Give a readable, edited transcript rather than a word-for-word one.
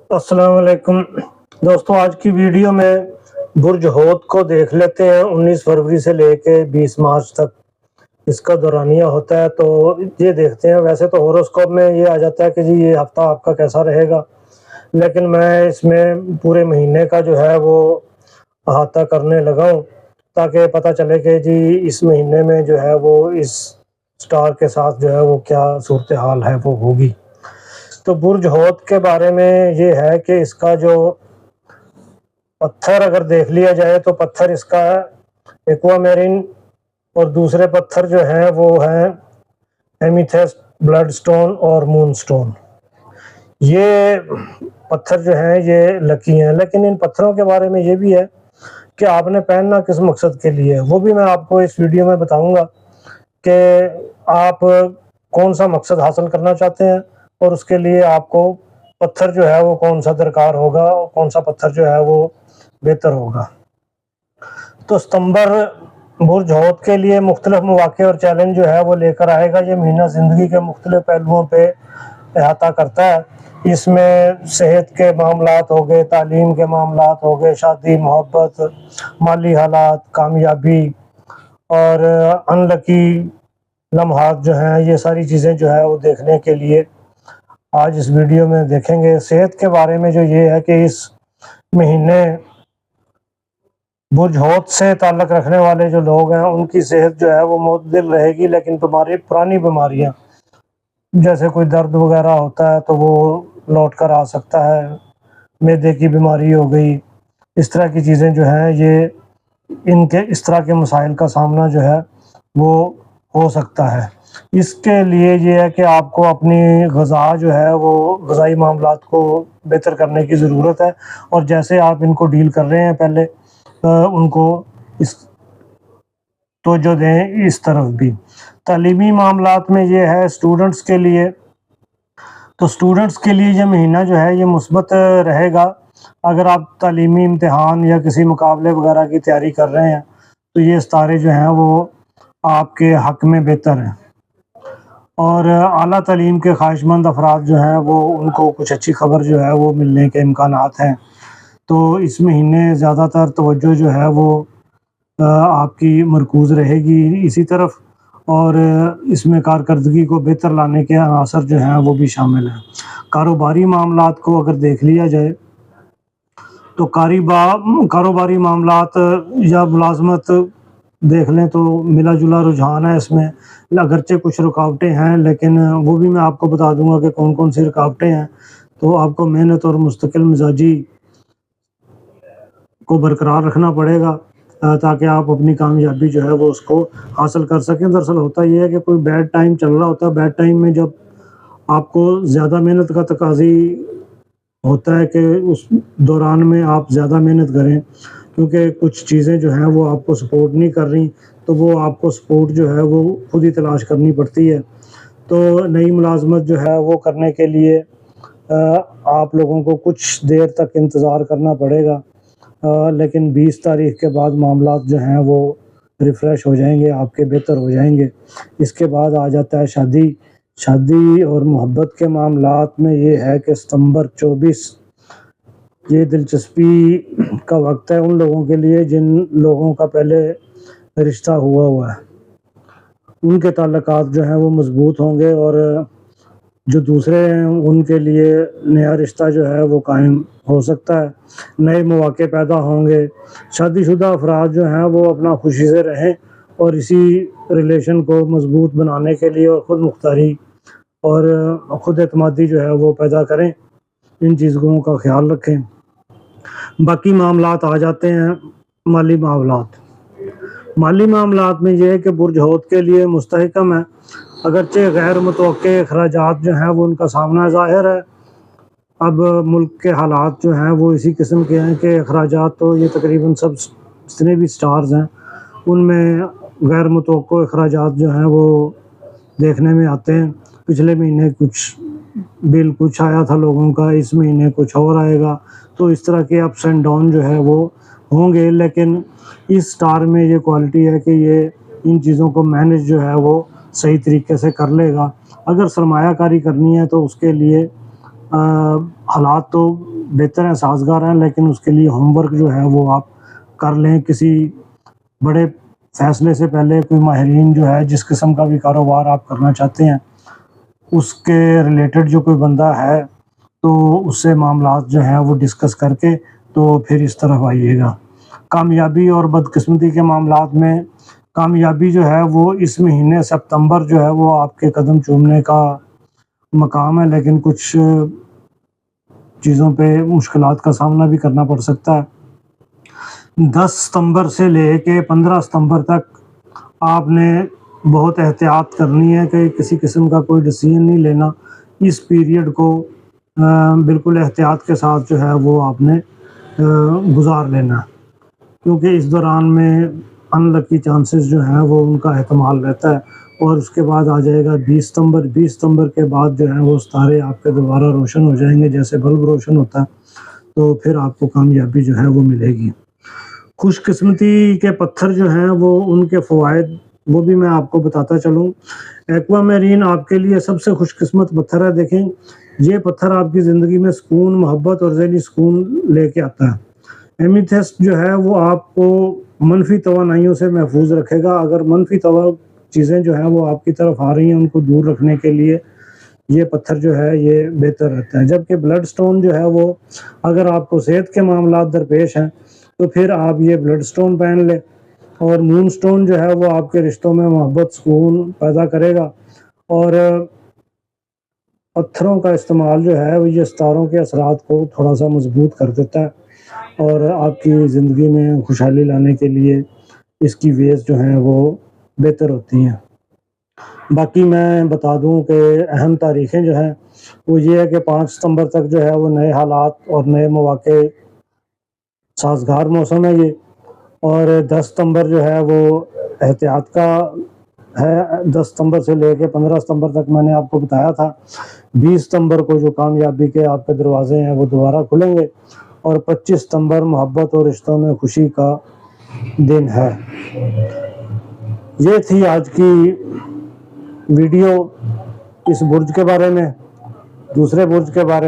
अस्सलाम वालेकुम दोस्तों, आज की वीडियो में बुर्ज हौत को देख लेते हैं। 19 फरवरी से लेके 20 मार्च तक इसका दौरानिया होता है, तो ये देखते हैं। वैसे तो होरोस्कोप में ये आ जाता है कि जी ये हफ्ता आपका कैसा रहेगा, लेकिन मैं इसमें पूरे महीने का जो है वो अहाता करने लगा हूँ, ताकि पता चले कि जी इस महीने में जो है वो इस स्टार के साथ जो है वो क्या सूरत हाल है वो होगी। तो बुर्ज हौत के बारे में ये है कि इसका जो पत्थर अगर देख लिया जाए तो पत्थर इसका एक्वामेरिन, और दूसरे पत्थर जो हैं वो हैं एमीथेस्ट, ब्लडस्टोन और मूनस्टोन। ये पत्थर जो हैं ये लकी हैं, लेकिन इन पत्थरों के बारे में ये भी है कि आपने पहनना किस मकसद के लिए है, वो भी मैं आपको इस वीडियो में बताऊंगा कि आप कौन सा मकसद हासिल करना चाहते हैं और उसके लिए आपको पत्थर जो है वो कौन सा दरकार होगा और कौन सा पत्थर जो है वो बेहतर होगा। तो सितंबर बुर्ज हौत के लिए मुख्तलिफ मौके और चैलेंज जो है वो लेकर आएगा। ये महीना ज़िंदगी के मुख्तलिफ पहलुओं पे अहाता करता है। इसमें सेहत के मामलात हो गए, तालीम के मामलात हो गए, शादी, मोहब्बत, माली हालात, कामयाबी और अनलकी लम्हात जो हैं, ये सारी चीज़ें जो है वो देखने के लिए आज इस वीडियो में देखेंगे। सेहत के बारे में जो ये है कि इस महीने बुर्ज हौत से ताल्लुक़ रखने वाले जो लोग हैं उनकी सेहत जो है वो मुतदिल रहेगी, लेकिन पुरानी बीमारियां जैसे कोई दर्द वगैरह होता है तो वो लौट कर आ सकता है। मैदे की बीमारी हो गई, इस तरह की चीज़ें जो हैं ये इनके इस तरह के मसाइल का सामना जो है वो हो सकता है। इसके लिए ये है कि आपको अपनी ग़िज़ा जो है वो ग़िज़ाई मामलात को बेहतर करने की ज़रूरत है, और जैसे आप इनको डील कर रहे हैं पहले उनको इस तवज्जो दें। इस तरफ भी तालीमी मामलात में ये है स्टूडेंट्स के लिए, तो स्टूडेंट्स के लिए ये महीना जो है ये मुस्बत रहेगा। अगर आप तालीमी इम्तिहान या किसी मुकाबले वगैरह की तैयारी कर रहे हैं तो ये सितारे जो हैं वो आपके हक़ में बेहतर हैं। और आला तालीम के ख्वाहिशमंद अफराद जो हैं वो उनको कुछ अच्छी खबर जो है वो मिलने के इम्कानात हैं। तो इस महीने ज़्यादातर तवज्जो जो है वो आपकी मरकूज़ रहेगी इसी तरफ, और इसमें कारकर्दगी को बेहतर लाने के अनासर जो हैं वो भी शामिल हैं। कारोबारी मामलात को अगर देख लिया जाए तो कारोबारी मामलात या मुलाजमत देख लें तो मिला जुला रुझान है इसमें। अगरचे कुछ रुकावटें हैं, लेकिन वो भी मैं आपको बता दूंगा कि कौन कौन सी रुकावटें हैं। तो आपको मेहनत और मुस्तकिल मिजाजी को बरकरार रखना पड़ेगा ताकि आप अपनी कामयाबी जो है वो उसको हासिल कर सकें। दरअसल होता ये है कि कोई बैड टाइम चल रहा होता है, बैड टाइम में जब आपको ज़्यादा मेहनत का तकाज़ी होता है कि उस दौरान में आप ज़्यादा मेहनत करें, क्योंकि कुछ चीज़ें जो हैं वो आपको सपोर्ट नहीं कर रही, तो वो आपको सपोर्ट जो है वो खुद ही तलाश करनी पड़ती है। तो नई मुलाजमत जो है वो करने के लिए आप लोगों को कुछ देर तक इंतज़ार करना पड़ेगा, लेकिन 20 तारीख के बाद मामलात जो हैं वो रिफ़्रेश हो जाएंगे, आपके बेहतर हो जाएंगे। इसके बाद आ जाता है शादी और मोहब्बत के मामलात में ये है कि सितंबर 24 ये दिलचस्पी का वक्त है उन लोगों के लिए जिन लोगों का पहले रिश्ता हुआ है। उनके ताल्लुकात जो हैं वो मज़बूत होंगे, और जो दूसरे हैं उनके लिए नया रिश्ता जो है वो कायम हो सकता है। नए मौके पैदा होंगे। शादीशुदा अफराद जो हैं वो अपना खुशी से रहें और इसी रिलेशन को मज़बूत बनाने के लिए और ख़ुद मुख्तारी और ख़ुद एतमादी जो है वो पैदा करें। इन चीज़ों का ख्याल रखें। बाकी मामलात आ जाते हैं माली मामलात में ये है कि बुर्ज हौत के लिए मुस्तहकम है, अगरचे गैर मुतवक्के अखराजात जो हैं वो उनका सामना ज़ाहिर है। अब मुल्क के हालात जो हैं वो इसी किस्म के हैं कि अखराजात तो ये तकरीबन सब जितने भी स्टार्स हैं उनमें गैर मुतवक्को अखराजात जो हैं वो देखने में आते हैं। पिछले महीने कुछ आया था लोगों का, इस महीने कुछ और आएगा, तो इस तरह के अप्स एंड डाउन जो है वो होंगे। लेकिन इस स्टार में ये क्वालिटी है कि ये इन चीज़ों को मैनेज जो है वो सही तरीके से कर लेगा। अगर सरमायाकारी करनी है तो उसके लिए हालात तो बेहतर हैं, साज़गार हैं, लेकिन उसके लिए होमवर्क जो है वो आप कर लें। किसी बड़े फ़ैसले से पहले कोई माहिरीन जो है, जिस किस्म का भी कारोबार आप करना चाहते हैं, उसके रिलेटेड जो कोई बंदा है, तो उससे मामलात जो हैं वो डिस्कस करके तो फिर इस तरफ आइएगा। कामयाबी और बदकिस्मती के मामलात में कामयाबी जो है वो इस महीने सितंबर जो है वो आपके कदम चूमने का मकाम है, लेकिन कुछ चीज़ों पे मुश्किलात का सामना भी करना पड़ सकता है। 10 सितंबर से लेके 15 सितंबर तक आपने बहुत एहतियात करनी है कि किसी किस्म का कोई डिसीजन नहीं लेना। इस पीरियड को बिल्कुल एहतियात के साथ जो है वो आपने गुज़ार लेना, क्योंकि इस दौरान में अनलकी चांसेस जो हैं वो उनका एहतमाल रहता है। और उसके बाद आ जाएगा 20 सितंबर। 20 सितंबर के बाद जो है वो सितारे आपके दोबारा रोशन हो जाएंगे, जैसे बल्ब रोशन होता है, तो फिर आपको कामयाबी जो है वो मिलेगी। खुशकिस्मती के पत्थर जो हैं वो उनके फ़वाइद वो भी मैं आपको बताता चलूँ। एक्वामेरीन आपके लिए सबसे खुशकिस्मत पत्थर है। देखें, ये पत्थर आपकी ज़िंदगी में सुकून, मोहब्बत और ज़हनी सुकून लेके आता है। एमीथिस्ट जो है वो आपको मनफी तवानाइयों से महफूज रखेगा। अगर मनफी चीज़ें जो हैं वो आपकी तरफ आ रही हैं, उनको दूर रखने के लिए ये पत्थर जो है ये बेहतर रहता है। जबकि ब्लड स्टोन जो है वो अगर आपको सेहत के मामलात दरपेश हैं, तो फिर आप ये ब्लड स्टोन पहन लें। और मून स्टोन जो है वो आपके रिश्तों में मोहब्बत, सुकून पैदा करेगा। और पत्थरों का इस्तेमाल जो है वो ये सितारों के असरात को थोड़ा सा मजबूत कर देता है, और आपकी ज़िंदगी में खुशहाली लाने के लिए इसकी वेज़ जो हैं वो बेहतर होती हैं। बाकी मैं बता दूं कि अहम तारीखें जो हैं वो ये है कि 5 सितंबर तक जो है वो नए हालात और नए मौके, साज़गार मौसम है ये। और 10 सितंबर जो है वो एहतियात का है। 10 सितंबर से लेके 15 सितंबर तक मैंने आपको बताया था। 20 सितंबर को जो कामयाबी के आपके दरवाजे हैं वो दोबारा खुलेंगे। और 25 सितंबर मोहब्बत और रिश्तों में खुशी का दिन है। ये थी आज की वीडियो इस बुर्ज के बारे में। दूसरे बुर्ज के बारे में